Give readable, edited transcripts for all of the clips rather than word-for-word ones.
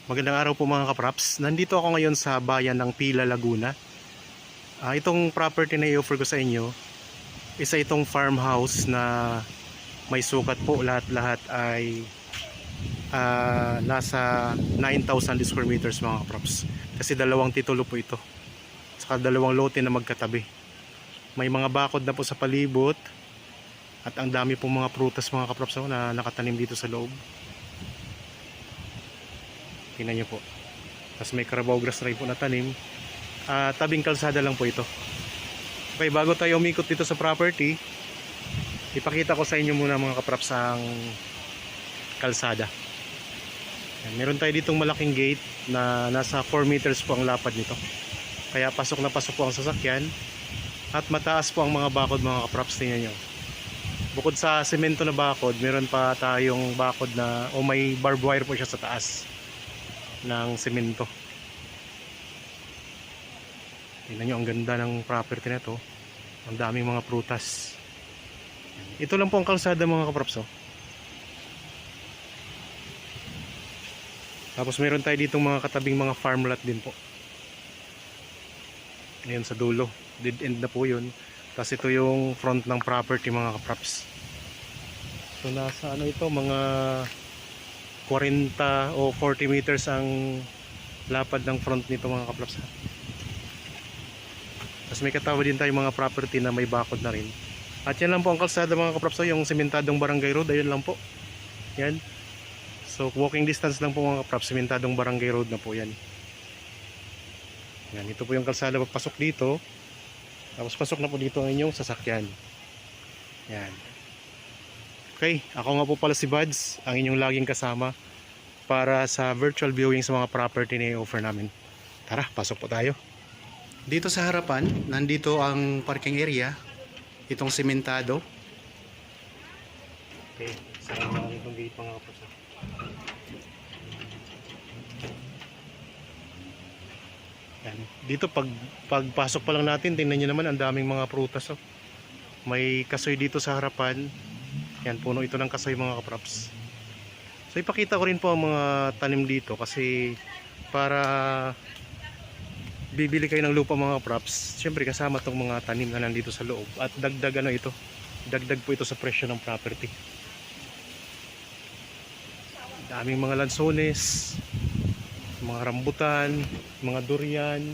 Magandang araw po mga kapraps. Nandito ako ngayon sa bayan ng Pila, Laguna. Itong property na i-offer ko sa inyo, isa itong farmhouse na may sukat po. Lahat-lahat ay nasa 9,000 square meters mga kapraps. Kasi dalawang titulo po ito. Saka dalawang lote na magkatabi. May mga bakod na po sa palibot. At ang dami po mga prutas mga kapraps na nakatanim dito sa loob. Tingnan nyo po. Tapos may Carabao grass ray po na tanim. Tabing kalsada lang po ito. Okay, bago tayo umikot dito sa property, ipakita ko sa inyo muna mga kapraps ang kalsada. Meron tayo ditong malaking gate na nasa 4 meters po ang lapad nito. Kaya pasok na pasok po ang sasakyan. At mataas po ang mga bakod mga kapraps. Tingnan nyo. Bukod sa semento na bakod, meron pa tayong bakod na may barbed wire po siya sa taas ng semento. Tingnan nyo ang ganda ng property na to. Ang daming mga prutas. Ito lang po ang kalsada mga kapraps. Tapos meron tayo ditong mga katabing mga farm lot din po. Ngayon sa dulo, dead end na po yun. Tapos ito yung front ng property mga kapraps. So nasa ano ito, mga 40 o 40 meters ang lapad ng front nito mga kapraps. Tapos may katawa din tayo mga property na may bakod na rin. At yan lang po ang kalsada mga kapraps, yung sementadong barangay road. Ayun lang po. Yan. So walking distance lang po mga kapraps, sementadong barangay road na po yan. Yan, ito po yung kalsada pagpasok dito. Tapos pasok na po dito ang inyong sasakyan. Yan. Okay, ako nga po pala si Buds, ang inyong laging kasama para sa virtual viewing sa mga property na i-offer namin. Tara, pasok po tayo. Dito sa harapan, nandito ang parking area. Itong sementado. Okay, sarang lang itong gate mga kapos. Yan. Dito pagpasok pa lang natin, tingnan nyo naman ang daming mga prutas. May kasoy dito sa harapan. Yan, puno ito ng kasoy mga kapraps. So ipakita ko rin po ang mga tanim dito kasi para bibili kayo ng lupa mga kapraps, syempre kasama itong mga tanim na nandito sa loob. At dagdag ano ito, dagdag po ito sa presyo ng property. Daming mga lansones, mga rambutan, mga durian.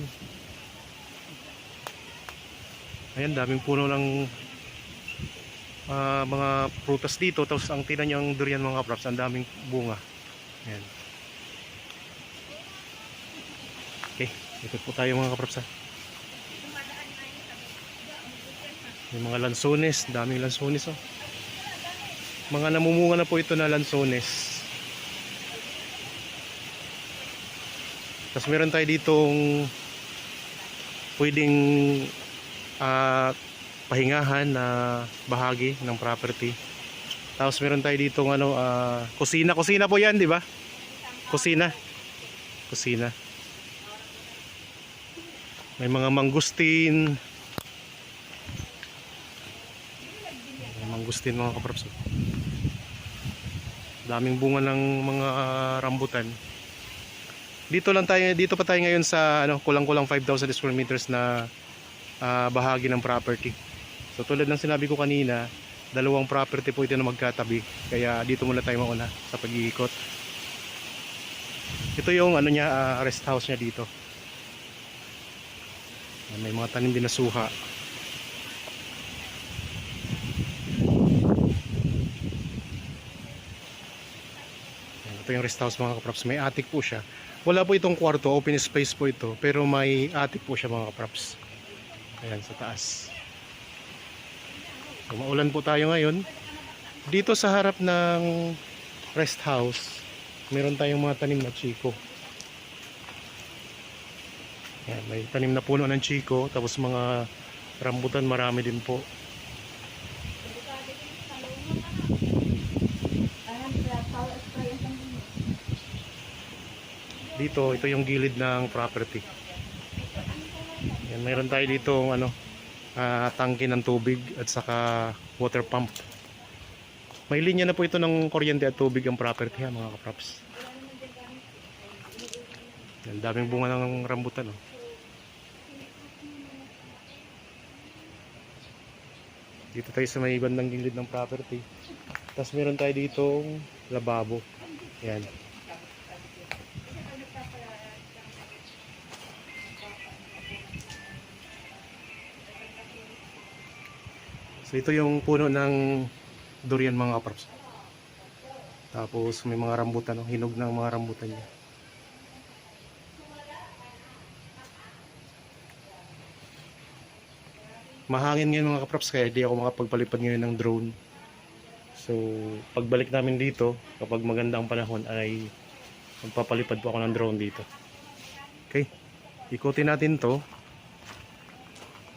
Ayan, daming puno ng mga prutas dito. Tapos ang tinan nyo ang durian mga kapraps, ang daming bunga. Ayan. Okay, ikot po tayo mga kapraps. May mga lansones, daming lansones. Mga namumunga na po ito na lansones. Tapos meron tayo ditong pwedeng pahingahan na bahagi ng property. Tapos meron tayo ditong kusina po 'yan, di ba? Kusina. May mga mangustin. Mga kapraps. Daming bunga ng mga rambutan. Dito pa tayo ngayon sa kulang-kulang 5,000 square meters na bahagi ng property. So tulad ng sinabi ko kanina, dalawang property po ito na magkatabi. Kaya dito muna tayo mauna sa pag-iikot. Ito yung rest house niya dito. May mga tanim din na suha. Ito yung rest house mga kapraps. May attic po siya. Wala po itong kwarto, open space po ito. Pero may attic po siya mga kapraps. Ayan sa taas. So, maulan po tayo ngayon. Dito sa harap ng rest house, meron tayong mga tanim na chiko. Ayan, may tanim na puno ng chiko. Tapos mga rambutan marami din po. Dito, ito yung gilid ng property. Ayan, mayroon tayo dito tangke ng tubig at saka water pump. May linya na po ito ng kuryente at tubig ang property mga kapraps. Ang daming bunga ng rambutan, oh. Dito tayo sa may bandang gilid ng property. Tapos meron tayo ditong lababo. Yan. So ito yung puno ng durian mga kaprops. Tapos may mga rambutan, oh. Hinog ng mga rambutan niya. Mahangin ngayon mga kaprops, kaya hindi ako makapagpalipad ngayon ng drone. So pagbalik namin dito, kapag maganda ang panahon, ay magpapalipad po ako ng drone dito. Okay, ikutin natin to.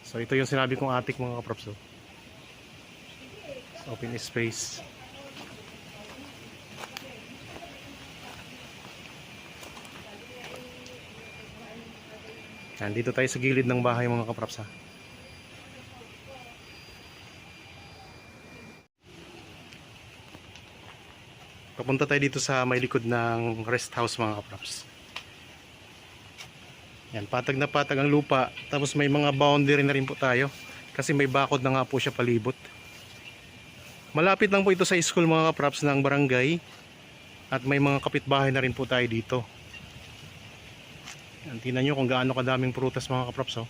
So ito yung sinabi kong attic mga kaprops, oh. Open space. Nandito tayo sa gilid ng bahay mga kaprops, ha. Papunta tayo dito sa may likod ng rest house mga kaprops. Yan, patag na patag ang lupa. Tapos may mga boundary na rin po tayo, kasi may bakod na nga po siya palibot. Malapit lang po ito sa school mga kaprops ng barangay. At may mga kapitbahay na rin po tayo dito. Yan, tingnan nyo kung gaano kadaming prutas mga kaprops, oh.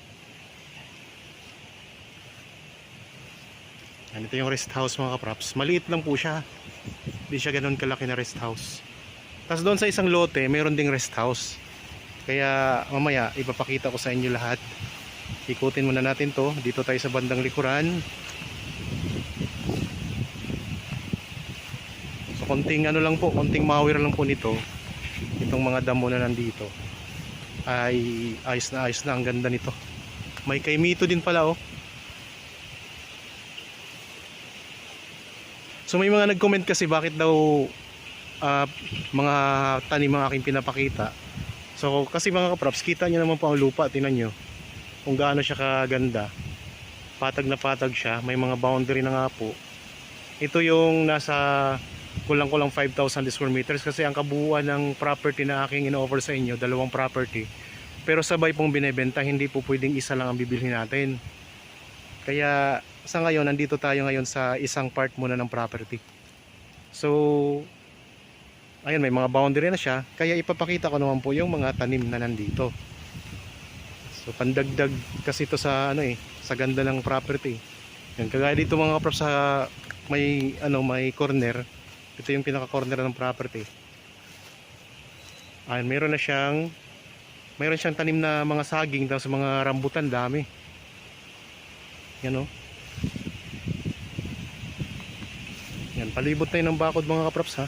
Yan, ito yung rest house mga kaprops. Maliit lang po siya. Hindi siya ganoon kalaki na rest house. Tapos doon sa isang lote, mayroon ding rest house. Kaya mamaya ipapakita ko sa inyo lahat. Ikutin muna natin to. Dito tayo sa bandang likuran. So konting ano lang po, konting mawir lang po nito. Itong mga damo na nandito ay ayos na ang ganda nito. May kaimito din pala, oh. So may mga nag-comment kasi bakit daw mga tanim ang aking pinapakita. So kasi mga kaprops, kita nyo naman po ang lupa, tingnan nyo kung gaano siya kaganda. Patag na patag siya, may mga boundary na nga po. Ito yung nasa kulang-kulang 5,000 square meters, kasi ang kabuuan ng property na aking ino-offer sa inyo, dalawang property. Pero sabay pong binebenta, hindi po pwedeng isa lang ang bibilhin natin. Kaya sa ngayon, nandito tayo ngayon sa isang part muna ng property. So ayun, may mga boundary na siya, kaya ipapakita ko naman po yung mga tanim na nandito. So pandagdag kasi ito sa ano sa ganda ng property. Yan, kagaya dito mga kaprops, sa may may corner. Ito yung pinaka corner ng property. Ayun, mayroon siyang tanim na mga saging, tapos mga rambutan, dami. Yan, oh. Yan, palibot tayo ng bakod mga kaprops, ha.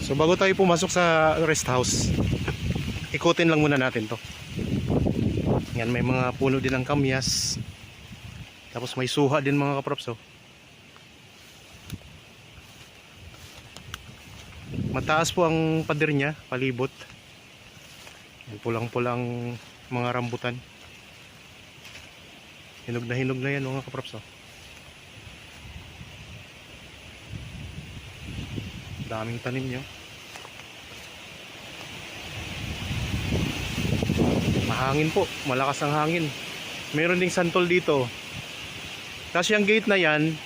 So bago tayo pumasok sa rest house, ikutin lang muna natin to. Yan, may mga puno din ng kamyas. Tapos may suha din mga kaprops, oh. Mataas po ang pader niya, palibot. Yan, pulang-pulang mga rambutan. Hinog na yan mga kaprops, oh. Daming tanim niyo. Mahangin po, malakas ang hangin. Meron ding santol dito. Tapos yung gate na yan,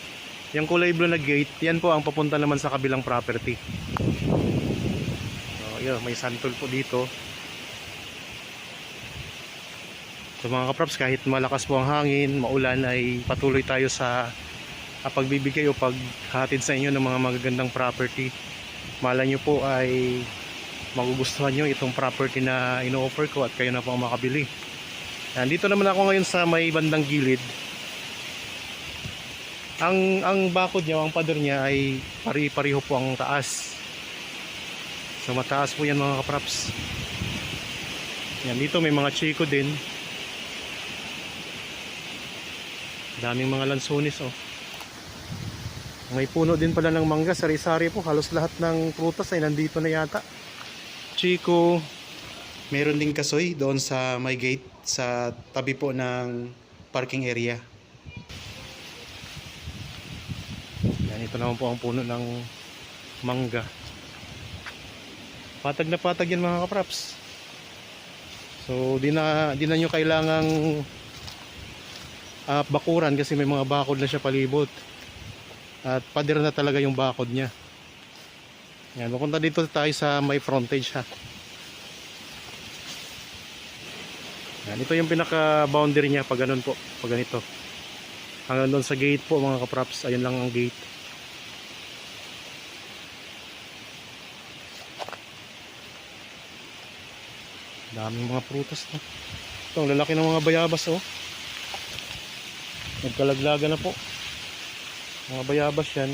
yung kulay blue na gate, yan po ang papunta naman sa kabilang property. So yun, may santol po dito. So mga kaprops, kahit malakas po ang hangin, maulan, ay patuloy tayo sa pagbibigay o paghatid sa inyo ng mga magagandang property. Malay nyo po ay magugustuhan nyo itong property na ino-offer ko at kayo na po ang makabili. Nandito naman ako ngayon sa may bandang gilid. Ang bakod niya, ang pader niya ay pari-pariho po ang taas. So mataas po yan mga kaprops. Yan, dito may mga chiko din. Daming mga lansones, oh. May puno din pala ng mangga, sari-sari po. Halos lahat ng prutas ay nandito na yata. Chiko. Meron ding kasoy doon sa may gate, sa tabi po ng parking area. Yan, ito naman po ang puno ng mangga. Patag na patag yan mga kapraps. So di na nyo kailangang bakuran kasi may mga bakod na siya palibot. At pader na talaga yung bakod niya. Yan, pupunta dito tayo sa may frontage ha. Yan, ito yung pinaka boundary niya pag ganun po, pag ganito. Hanggang doon sa gate po mga kapraps, ayun lang ang gate. Daming mga prutas no. Ito, ang lalaki ng mga bayabas oh. Nagkalaglaga na po. Mga bayabas yan.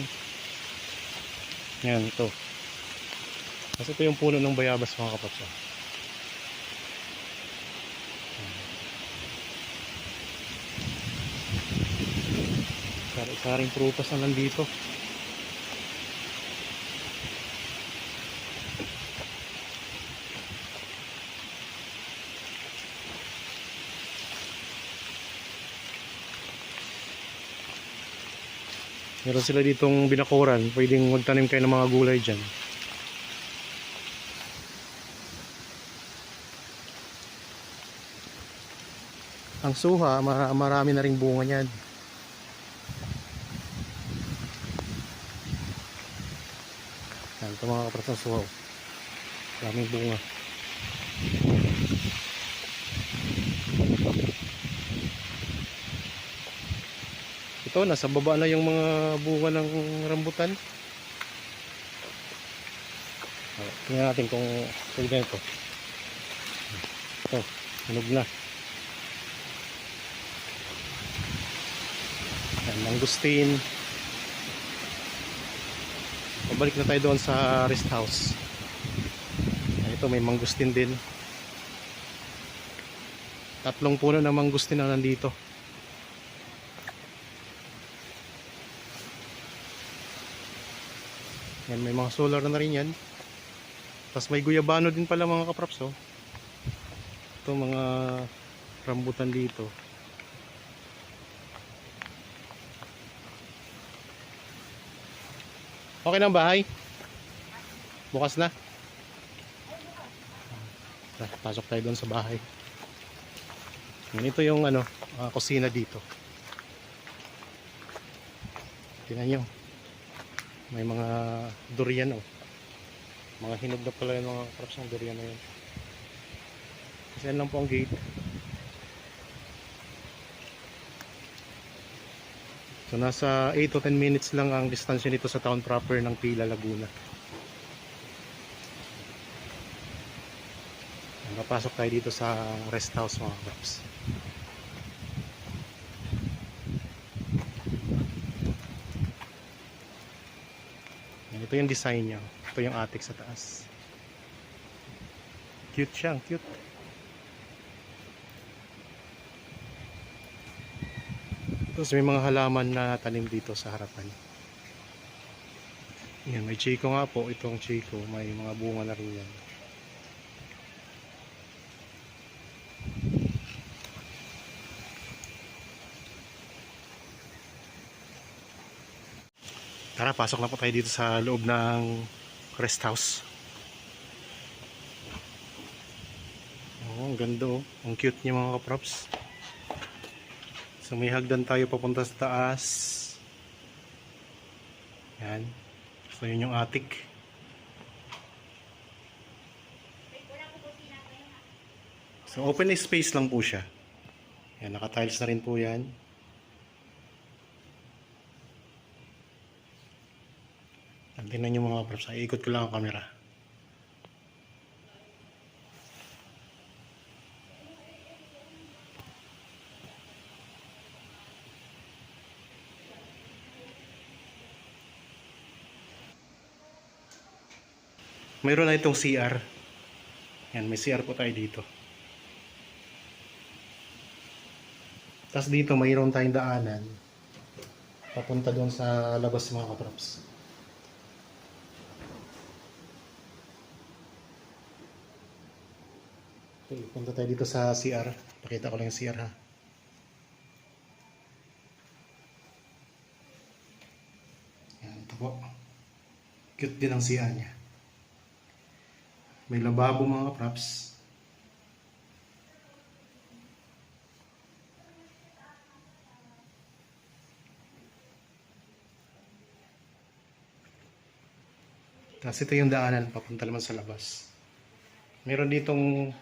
Yan, ito. Kasi ito yung puno ng bayabas mga kapraps oh. Sari-saring prutas na nandito. Meron sila ditong binakuran. Pwedeng magtanim kayo ng mga gulay dyan. Ang suha, marami na ring bunga niyan. Yan, ito mga kapraps ng suha. Maraming bunga. Ito, nasa baba na yung mga bunga ng rambutan. Tingnan natin kung pwede ito. Ito, hinog na. Yan, mangustin. Pabalik na tayo doon sa rest house. Yan, ito, may mangustin din. 3 puno ng mangustin na nandito. Yan, may mga solar na rin yan. Tapos may guyabano din pala mga kapraps oh. Ito mga rambutan dito. Okay na ang bahay? Bukas na? Pasok tayo doon sa bahay. Yan, ito yung ano, kusina dito. Tingnan nyo. May mga durian oh. Mga hinog na pala yung mga crops ng durian na yun. Kasi yan lang po ang gate. So nasa 8 to 10 minutes lang ang distansya nito sa town proper ng Pila, Laguna. Napasok tayo dito sa rest house mga crops. Ito yung design niya. Ito yung attic sa taas. Cute siya, cute. Tapos may mga halaman na tanim dito sa harapan. Yan, may chiko nga po. Itong chiko, may mga bunga na rin yan. Tara, pasok na po tayo dito sa loob ng rest house. Oh, ang ganda oh. Ang cute niya mga kaprops. So may hagdan tayo papunta sa taas. Yan. So yun yung attic. So open space lang po siya. Yan, naka-tiles na rin po yan. Tingnan nyo mga props, ikot ko lang ang camera. Mayroon na itong CR. Yan, may CR po tayo dito. Tapos dito mayroon tayong daanan papunta doon sa labas mga kaprops. Okay, punta tayo dito sa CR. Pakita ko lang yung CR ha. Yan, ito po. Cute din ang CR niya. May lababo mga props. Tapos ito yung daanan papunta naman sa labas. Meron ditong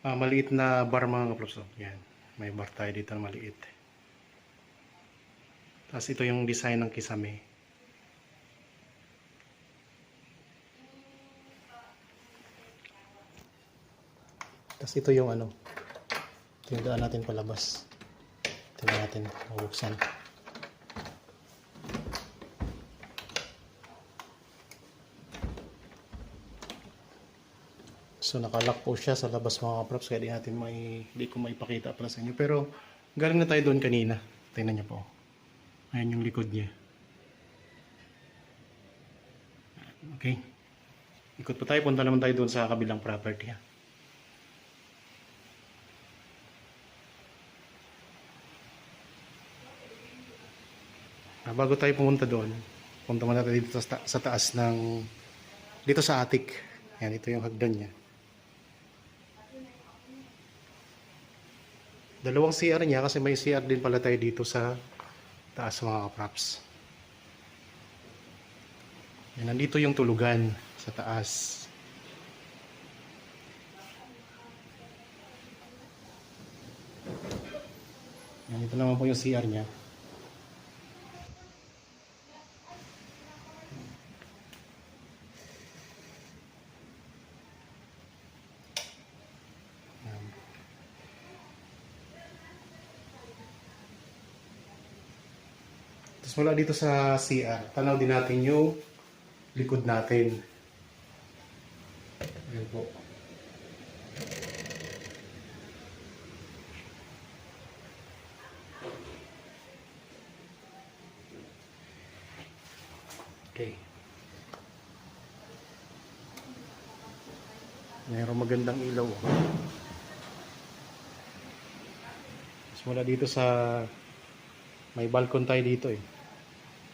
maliit na bar mga props. Yan. May bar tayo dito na maliit. Tapos ito yung design ng kisame. Tapos ito yung ano. Ito yung daan natin palabas. Tingnan natin. Mabuksan. So nakalock po siya sa labas mga props. Kaya di ko maipakita pala sa inyo. Pero galing na tayo doon kanina. Tingnan niyo po. Ayan yung likod niya. Okay. Ikot po tayo. Punta naman tayo doon sa kabilang property. Bago tayo pumunta doon, punta muna tayo dito sa taas ng dito sa attic. Yan, ito yung hagdan niya. Dalawang CR niya kasi may CR din pala tayo dito sa taas mga props. Yan, nandito yung tulugan sa taas. Yan, ito naman po yung CR niya. Tapos mula dito sa CR, tanaw din natin yung likod natin. Ayan po. Okay. Mayroong magandang ilaw. Tapos mula dito sa may balcony tayo dito eh.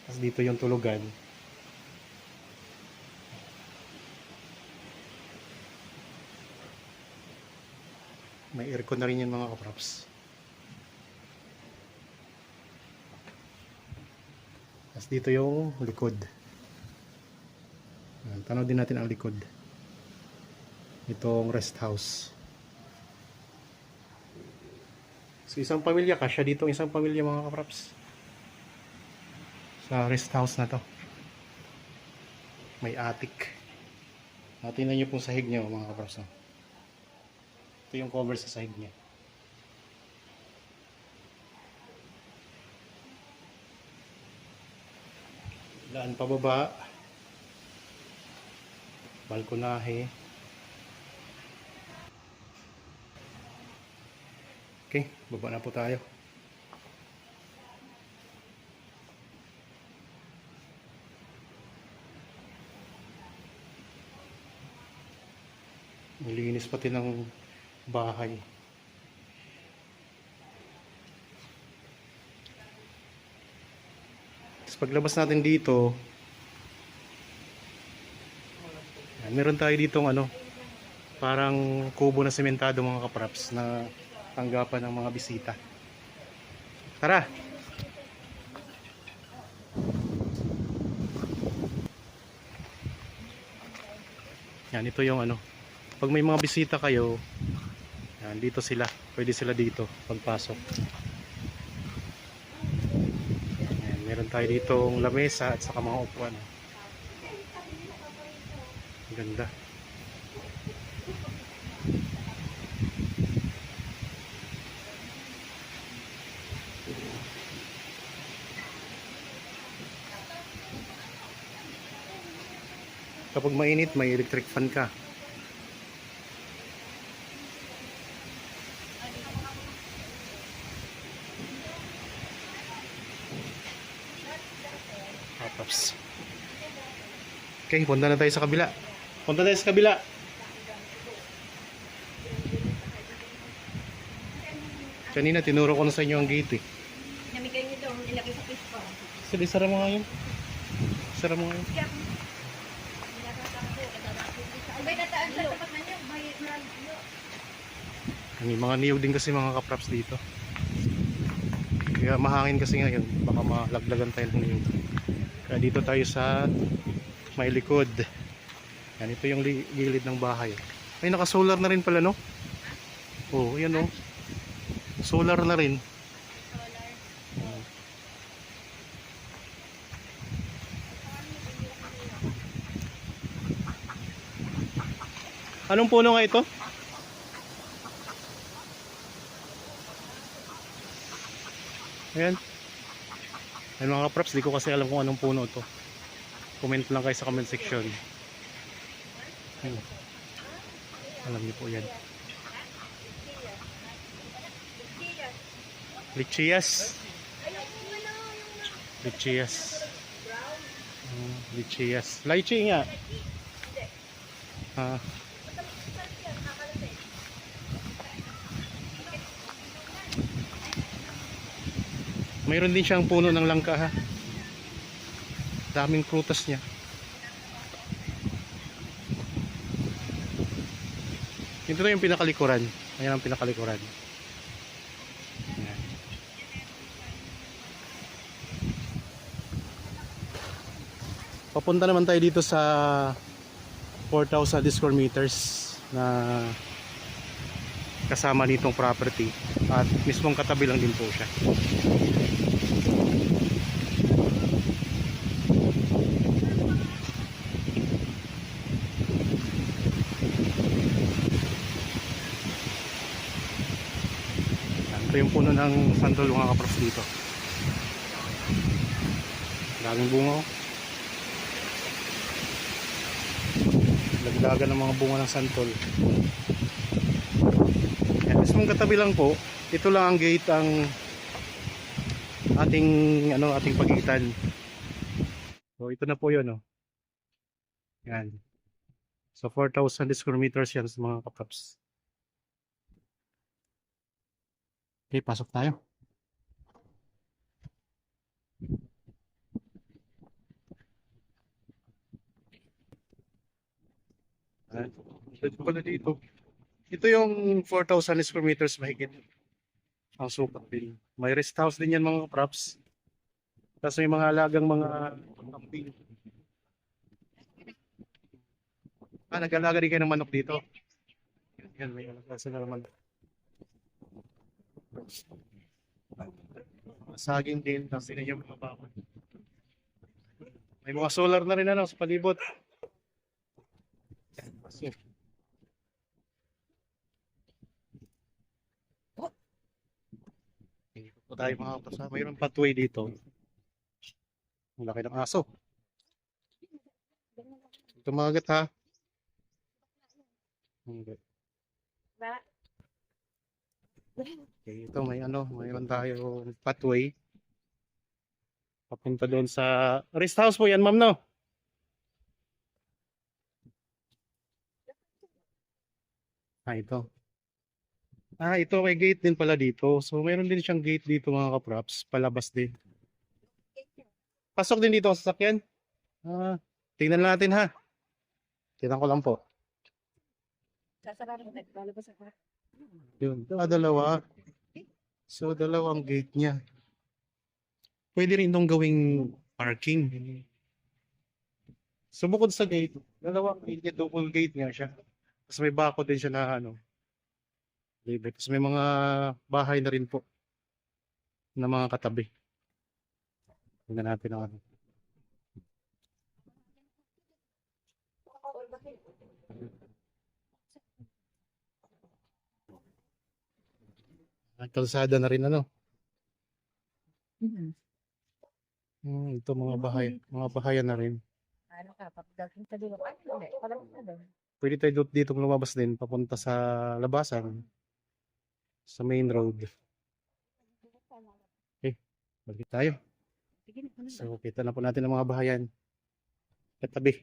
Tapos dito yung tulugan. May aircon na rin yung mga kaprops. Tapos dito yung likod. Tanaw din natin ang likod. Itong rest house. So isang pamilya, kasya dito isang pamilya mga kaprops. Sa rest house na to. May attic. Tingnan nyo pong sahig niya mga kaprops. Ito yung cover sa sahig niya. Daan pababa. Balkonahe. Okay, baba na po tayo. Malinis pati ng bahay. Tapos paglabas natin dito, meron tayo ditong ano, parang kubo na sementado mga kaprops na tanggapan ng mga bisita. Tara! Yan, ito yung ano. Pag may mga bisita kayo, yan, dito sila. Pwede sila dito pagpasok. Yan, meron tayo ditong lamesa at saka mga upuan. Ganda. Kapag mainit, may electric fan ka. Tapos. Okay, punta na tayo sa kabila. Punta tayo sa kabila. Kanina tinuro ko na sa inyo ang gate eh. Namigay niyo daw, nilagay sa fish pa. Sige, sara mo nga yun. Sara mo nga yun. Abay, nataan tapat na niya, bayad na niyo. May mga niyog din kasi mga kaprops dito. Kaya mahangin kasi ngayon, baka malaglagan tayo ng niyog. Kaya dito tayo sa may likod. Yan, ito yung gilid ng bahay. Ay, naka-solar na rin pala, no? Oh, yan, oh. Solar na rin. Anong puno nga ito? Ayan. Ayan mga props, di ko kasi alam kung anong puno ito. Comment lang kayo sa comment section. Ayan. Alam niyo po yan. Lichias. Lichias. Lichias. Lychee nga. Ah. Mayroon din siyang puno ng langka ha. Daming prutas niya. Ito na yung pinakalikuran. Ayan ang pinakalikuran. Ayan. Papunta naman tayo dito sa 4,000 square meters na kasama nitong property at mismong katabi lang din po siya. Ito yung puno ng santol mga kaprof dito. Daming bunga oh. Lagdagan ng mga bunga ng santol. Yan, mismong katabi lang po. Ito lang ang gate ang ating pagitan. So ito na po 'yon oh. Yan. So 4,000 square meters yan sa mga kaprops. Okay, pasok tayo. Ito pala dito. Ito yung 4,000 square meters mahigit. Ang sukat din. May rest house din yan mga props. Tapos may mga alagang mga kambing. Nag-alaga rin kayo ng manok dito. Yan, may alaga sila ng manok. Saging din, tapos yun yung mga bako. May mga solar na rin sa palibot. So, ito tayo mga kasama. Mayroon pathway dito. Ang laki ng aso. Tumagat ha. Okay. Okay, ito mayroon tayo pathway. Papunta doon sa rest house po yan, ma'am, no? Ito. Ito may gate din pala dito. So, mayroon din siyang gate dito mga kaprops. Palabas din. Pasok din dito ang sasakyan. Tingnan natin ha. Tingnan ko lang po. Sasarado na, lalabas ako. Yun. Dalawa. So, dalawang gate niya. Pwede rin itong gawing parking. So, bukod sa gate, dalawang gate, double gate nga siya. Tapos may bako din siya na libre. Tapos may mga bahay na rin po na mga katabi. Tingnan natin ang kalsada na rin ito mga bahayan na rin. Ano ka, pagdating sa dulo. Ay, hindi. Parang doon. Pwede tayo dito lumabas din papunta sa labasan sa main road. Okay, balik tayo. So kita na po natin ang mga bahayan katabi.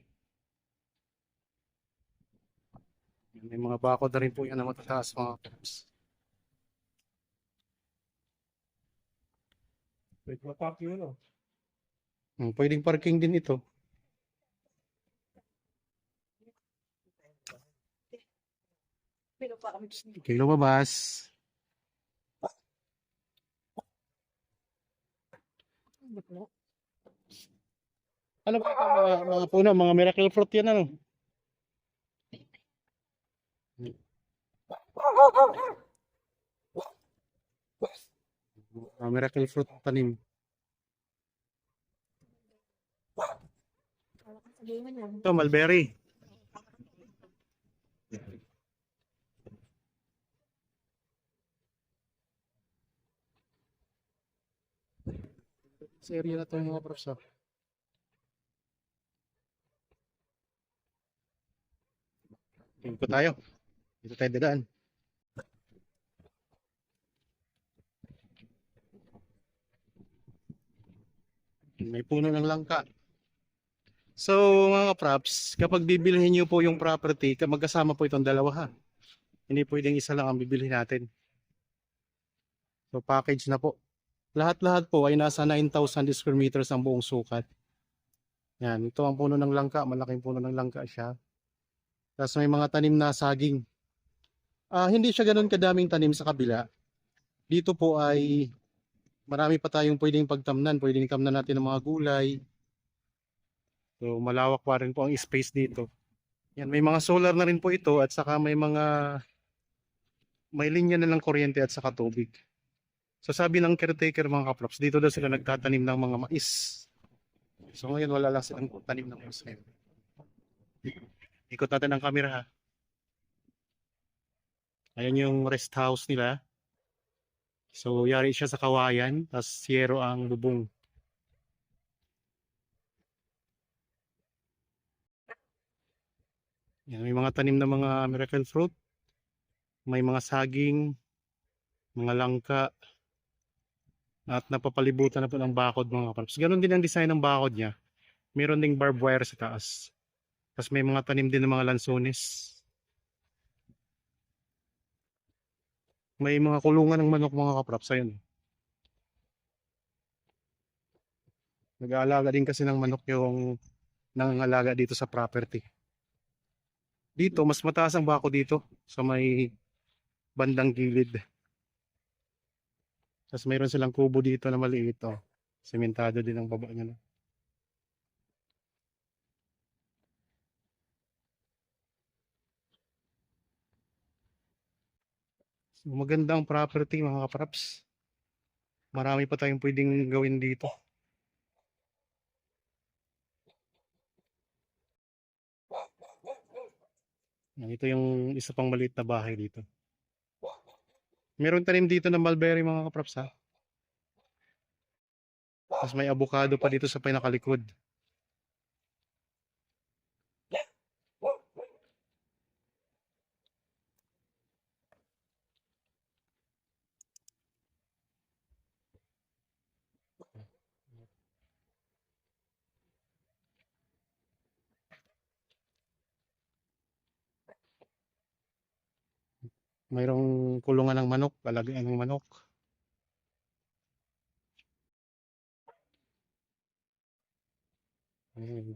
May mga bakod na rin po yan na matataas mga kaps. Pwede ma-parking pwedeng parking din ito. Kayo lumabas. Ano ba ito, mga puno, mga miracle fruit yan ano? Mga miracle fruit tanim. Ito, mulberry. Sa area na ito yung mga props. Tingko tayo. Dito tayo dadaan. May puno ng langka. So mga props, kapag bibilhin niyo po yung property, magkasama po itong dalawa ha. Hindi pwedeng isa lang ang bibilhin natin. So package na po. Lahat-lahat po ay nasa 9,000 square meters ang buong sukat. Yan, ito ang puno ng langka. Malaking puno ng langka siya. Tapos may mga tanim na saging. Hindi siya ganun kadaming tanim sa kabila. Dito po ay marami pa tayong pwedeng pagtamnan. Pwedeng tamnan natin ng mga gulay. So malawak pa rin po ang space dito. Yan, may mga solar na rin po ito at saka may linya na ng kuryente at saka tubig. So sabi ng caretaker mga kaprops, dito daw sila nagtatanim ng mga mais. So ngayon wala lang silang tanim ng mais. Ikot natin ang camera ha. Ayan yung rest house nila. So yari siya sa kawayan, tapos siyero ang bubong. Yan, may mga tanim na mga miracle fruit. May mga saging, mga langka. At napapalibutan na po ng bakod mga kaprops. Ganon din ang design ng bakod niya. Meron ding barbed wire sa taas. Tapos may mga tanim din ng mga lansones. May mga kulungan ng manok mga kaprops. Ayun. Nag-aalaga din kasi ng manok yung nangangalaga dito sa property. Dito, mas mataas ang bako dito sa may bandang gilid. Tapos mayroon silang kubo dito na maliit. Oh. Sementado din ang baba niya. No? So, maganda ang property mga kaprops. Marami pa tayong pwedeng gawin dito. Yan, ito yung isa pang maliit na bahay dito. Meron tanim dito ng mulberry mga kaprops ha. Tapos may avocado pa dito sa pinakalikod. Mayroong kulungan ng manok, lalagyan ng manok. Ayan.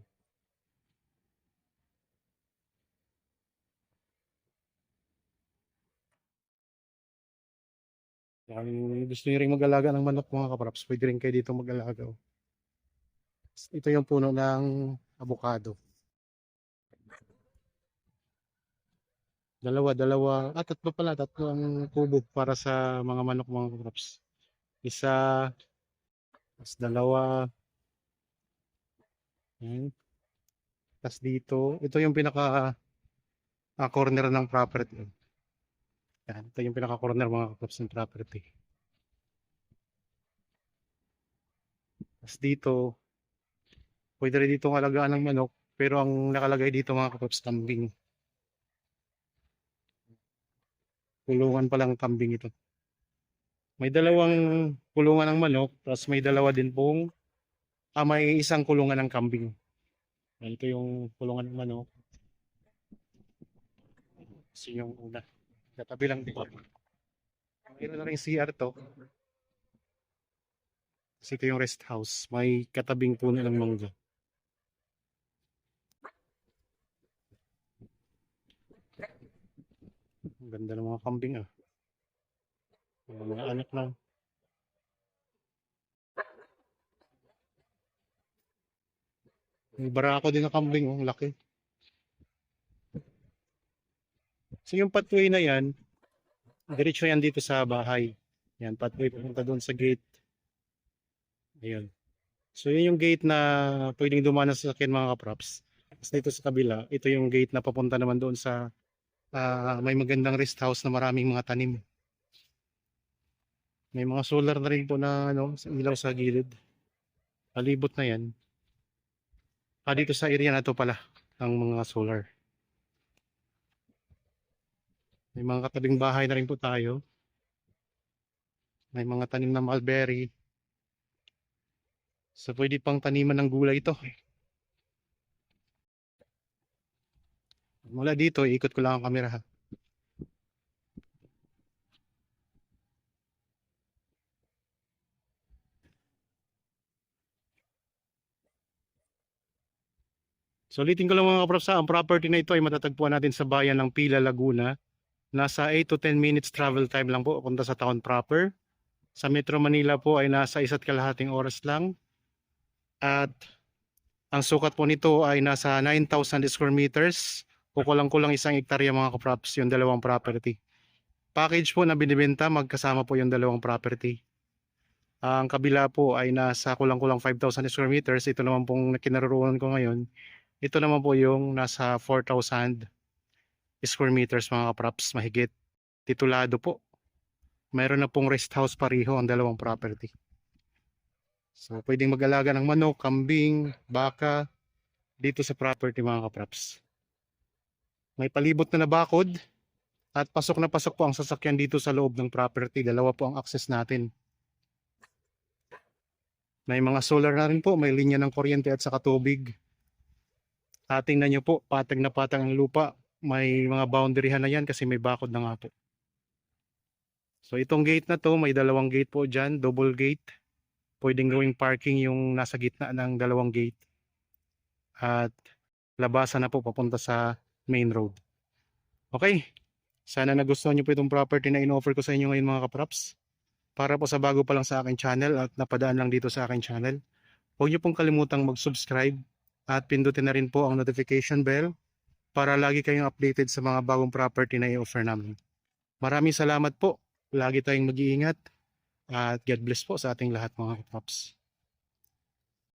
Kung gusto niyo rin mag-alaga ng manok mga kaprops, pwede rin kayo dito mag-alaga. Oh. Ito yung puno ng avocado. Tatlo pala, tatlo ang kubo para sa mga manok mga kaprops. Isa, tas dalawa. Ayan. Tas dito, ito yung pinaka corner ng property. Yan, ito yung pinaka corner mga kaprops ng property. Tas dito, pwede rin dito alagaan ng manok, pero ang nakalagay dito mga kaprops, kambing. Kulungan pa lang kambing ito. May dalawang kulungan ng manok, tapos may dalawa din pong, may isang kulungan ng kambing. Ito yung kulungan ng manok. Kasi yung una. Katabi lang dito. Mayroon na rin CR to. Kasi ito yung rest house. May katabing puno ng mangga. Ang ganda ng mga kambing ah. Mga anak lang. May barako din na kambing oh, ang laki. So yung pathway na yan, diretso yan dito sa bahay. Yan, pathway pupunta doon sa gate. Ayun. So yun yung gate na pwedeng dumaan sa sasakyan mga kaprops. Tapos dito sa kabila, ito yung gate na papunta naman doon sa may magandang rest house na maraming mga tanim. May mga solar na rin po na ano, ilaw sa gilid. Palibot na yan. Dito sa area na to pala ang mga solar. May mga katabing bahay na rin po tayo. May mga tanim na mulberry. So pwede pang taniman ng gulay ito. Mula dito, ikot ko lang ang camera ha. So ulitin ko lang mga kaprops, ang property na ito ay matatagpuan natin sa bayan ng Pila, Laguna. Nasa 8 to 10 minutes travel time lang po punta sa town proper. Sa Metro Manila po ay nasa 1.5 oras lang. At ang sukat po nito ay nasa 9,000 square meters o kulang-kulang 1 hektarya mga kaprops, yung dalawang property. Package po na binibenta, magkasama po yung dalawang property. Ang kabila po ay nasa kulang-kulang 5,000 square meters. Ito naman pong kinaroroonan ko ngayon. Ito naman po yung nasa 4,000 square meters mga kaprops, mahigit. Titulado po. Mayroon na pong rest house pareho ang dalawang property. So pwedeng mag-alaga ng manok, kambing, baka dito sa property mga kaprops. May palibot na nabakod at pasok na pasok po ang sasakyan dito sa loob ng property. Dalawa po ang access natin. May mga solar na rin po, may linya ng kuryente at saka tubig. Tingnan nyo po, patag na patag ang lupa. May mga boundaryhan na yan kasi may bakod na nga po. So itong gate na to, may dalawang gate po dyan, double gate. Pwedeng gawing parking yung nasa gitna ng dalawang gate. At labasan na po papunta sa main road. Okay, sana nagustuhan nyo po itong property na in-offer ko sa inyo ngayon mga kaprops. Para po sa bago pa lang sa aking channel at napadaan lang dito sa aking channel, huwag nyo pong kalimutang mag-subscribe at pindutin na rin po ang notification bell para lagi kayong updated sa mga bagong property na i-offer namin. Maraming salamat po. Lagi tayong mag-iingat at God bless po sa ating lahat mga kaprops.